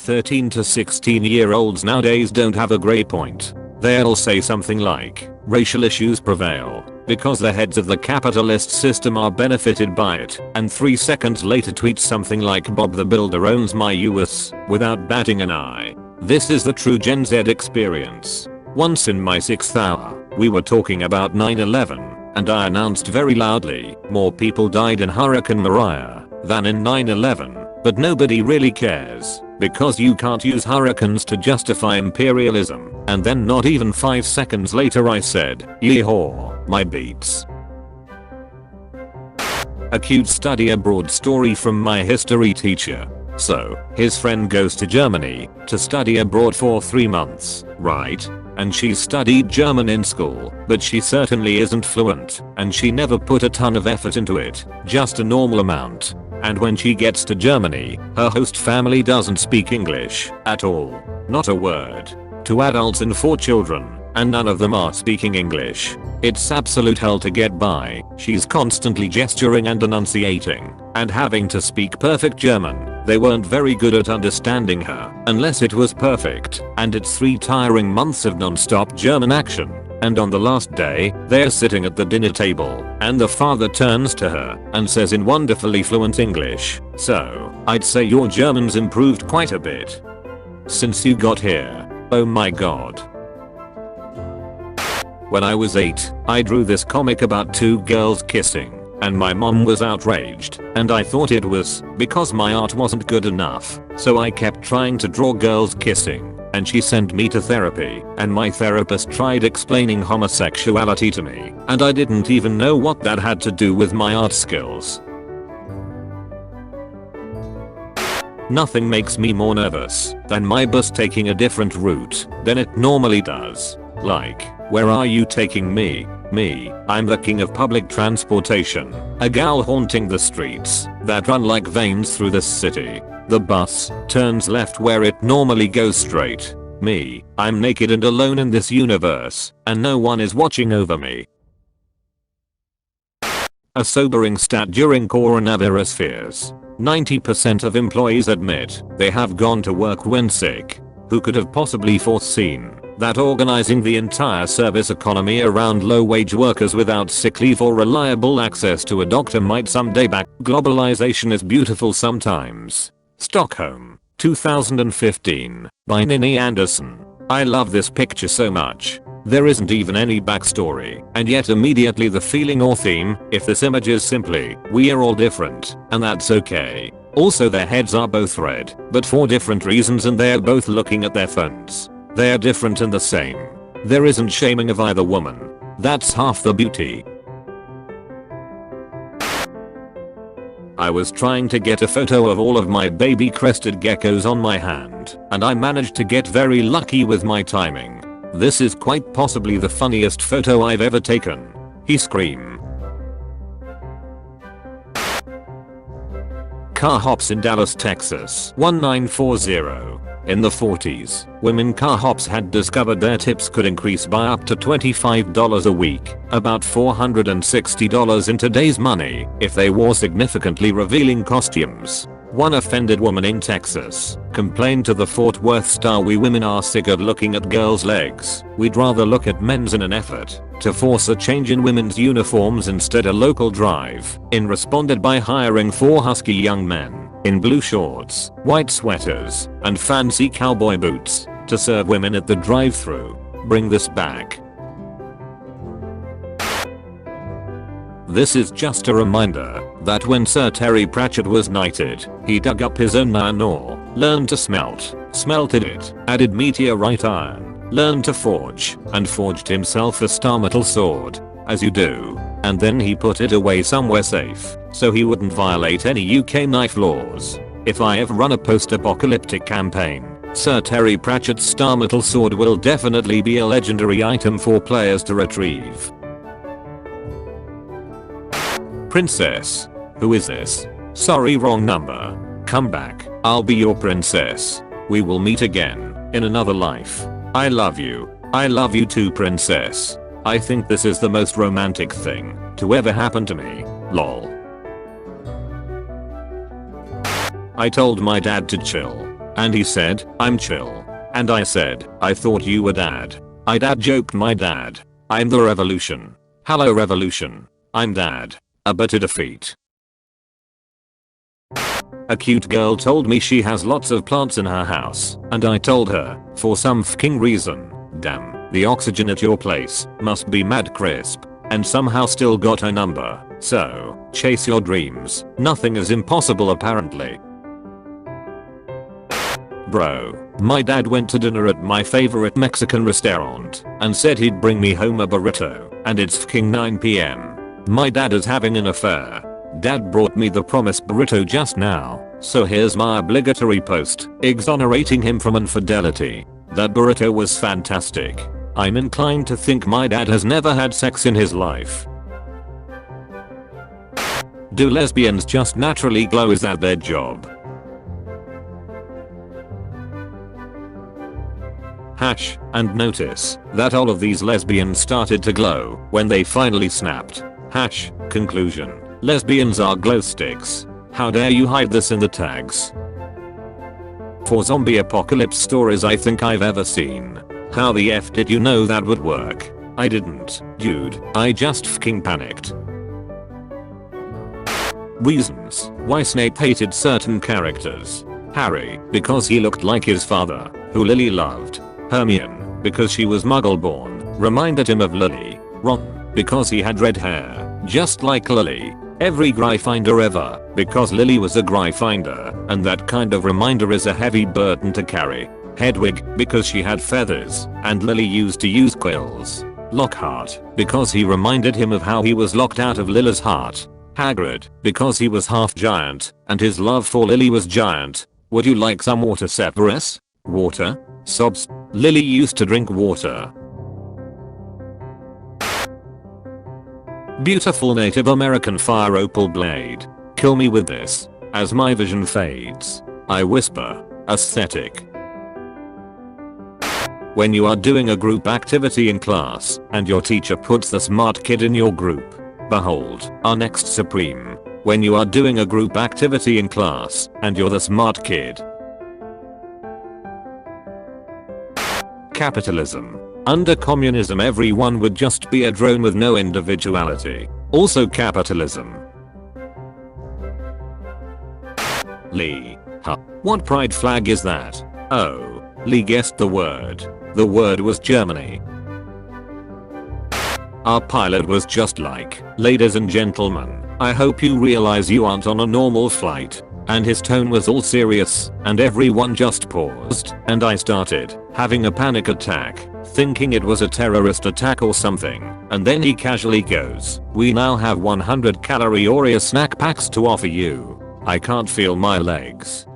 13 to 16-year-olds nowadays don't have a grey point. They'll say something like, racial issues prevail because the heads of the capitalist system are benefited by it, and 3 seconds later tweet something like Bob the Builder owns my US, without batting an eye. This is the true Gen Z experience. Once in my 6th hour, we were talking about 9/11, and I announced very loudly, more people died in Hurricane Maria than in 9/11, but nobody really cares, because you can't use hurricanes to justify imperialism. And then not even 5 seconds later I said, yeehaw, my beats. A cute study abroad story from my history teacher. So, his friend goes to Germany to study abroad for 3 months, right? And she studied German in school, but she certainly isn't fluent, and she never put a ton of effort into it, just a normal amount. And when she gets to Germany, her host family doesn't speak English at all. Not a word. 2 adults and 4 children, and none of them are speaking English. It's absolute hell to get by. She's constantly gesturing and enunciating, and having to speak perfect German. They weren't very good at understanding her, unless it was perfect, and it's 3 tiring months of non-stop German action. And on the last day, they're sitting at the dinner table, and the father turns to her and says in wonderfully fluent English, "So, I'd say your German's improved quite a bit since you got here. Oh my god." When I was 8, I drew this comic about 2 girls kissing, and my mom was outraged, and I thought it was because my art wasn't good enough, so I kept trying to draw girls kissing, and she sent me to therapy, and my therapist tried explaining homosexuality to me, and I didn't even know what that had to do with my art skills. Nothing makes me more nervous than my bus taking a different route than it normally does. Like, where are you taking me? Me, I'm the king of public transportation, a gal haunting the streets that run like veins through this city. The bus turns left where it normally goes straight. Me, I'm naked and alone in this universe, and no one is watching over me. A sobering stat during coronavirus fears. 90% of employees admit they have gone to work when sick. Who could have possibly foreseen that organizing the entire service economy around low-wage workers without sick leave or reliable access to a doctor might someday back? Globalization is beautiful sometimes. Stockholm, 2015, by Ninni Anderson. I love this picture so much. There isn't even any backstory, and yet immediately the feeling or theme, if this image is simply, we are all different, and that's okay. Also their heads are both red, but for different reasons, and they're both looking at their phones. They're different and the same. There isn't shaming of either woman. That's half the beauty. I was trying to get a photo of all of my baby crested geckos on my hand, and I managed to get very lucky with my timing. This is quite possibly the funniest photo I've ever taken. He scream. Car hops in Dallas, Texas, 1940. In the 40s, women car hops had discovered their tips could increase by up to $25 a week, about $460 in today's money, if they wore significantly revealing costumes. One offended woman in Texas complained to the Fort Worth Star, "We women are sick of looking at girls' legs. We'd rather look at men's." In an effort to force a change in women's uniforms, instead a local drive-in responded by hiring 4 husky young men in blue shorts, white sweaters, and fancy cowboy boots to serve women at the drive-thru. Bring this back. This is just a reminder that when Sir Terry Pratchett was knighted, he dug up his own iron ore, learned to smelt, smelted it, added meteorite iron, learned to forge, and forged himself a star metal sword, as you do, and then he put it away somewhere safe, so he wouldn't violate any UK knife laws. If I ever run a post-apocalyptic campaign, Sir Terry Pratchett's star metal sword will definitely be a legendary item for players to retrieve. Princess. Who is this? Sorry, wrong number. Come back. I'll be your princess. We will meet again in another life. I love you. I love you too, princess. I think this is the most romantic thing to ever happen to me. Lol. I told my dad to chill. And he said, I'm chill. And I said, I thought you were dad. I dad joked my dad. I'm the revolution. Hello revolution. I'm dad. A bitter defeat. A cute girl told me she has lots of plants in her house, and I told her, for some fking reason, damn, the oxygen at your place must be mad crisp, and somehow still got her number. So, chase your dreams. Nothing is impossible apparently. Bro, my dad went to dinner at my favorite Mexican restaurant and said he'd bring me home a burrito, and it's fking 9 PM. My dad is having an affair. Dad brought me the promised burrito just now, so here's my obligatory post exonerating him from infidelity. That burrito was fantastic. I'm inclined to think my dad has never had sex in his life. Do lesbians just naturally glow? Is that their job? And notice that all of these lesbians started to glow when they finally snapped. Conclusion. Lesbians are glow sticks. How dare you hide this in the tags? For zombie apocalypse stories I think I've ever seen. How the F did you know that would work? I didn't, dude. I just fking panicked. Reasons why Snape hated certain characters. Harry, because he looked like his father, who Lily loved. Hermione, because she was muggle-born, reminded him of Lily. Ron, because he had red hair, just like Lily. Every Gryffindor ever, because Lily was a Gryffindor, and that kind of reminder is a heavy burden to carry. Hedwig, because she had feathers, and Lily used to use quills. Lockhart, because he reminded him of how he was locked out of Lily's heart. Hagrid, because he was half giant, and his love for Lily was giant. Would you like some water, Severus? Water? Sobs. Lily used to drink water. Beautiful Native American fire opal blade. Kill me with this. As my vision fades, I whisper, aesthetic. When you are doing a group activity in class, and your teacher puts the smart kid in your group. Behold, our next supreme. When you are doing a group activity in class, and you're the smart kid. Capitalism. Under communism everyone would just be a drone with no individuality. Also capitalism. Lee. Huh. What pride flag is that? Oh, Lee guessed the word. The word was Germany. Our pilot was just like, ladies and gentlemen, I hope you realize you aren't on a normal flight. And his tone was all serious, and everyone just paused, and I started having a panic attack, thinking it was a terrorist attack or something, and then he casually goes, we now have 100 calorie Oreo snack packs to offer you. I can't feel my legs.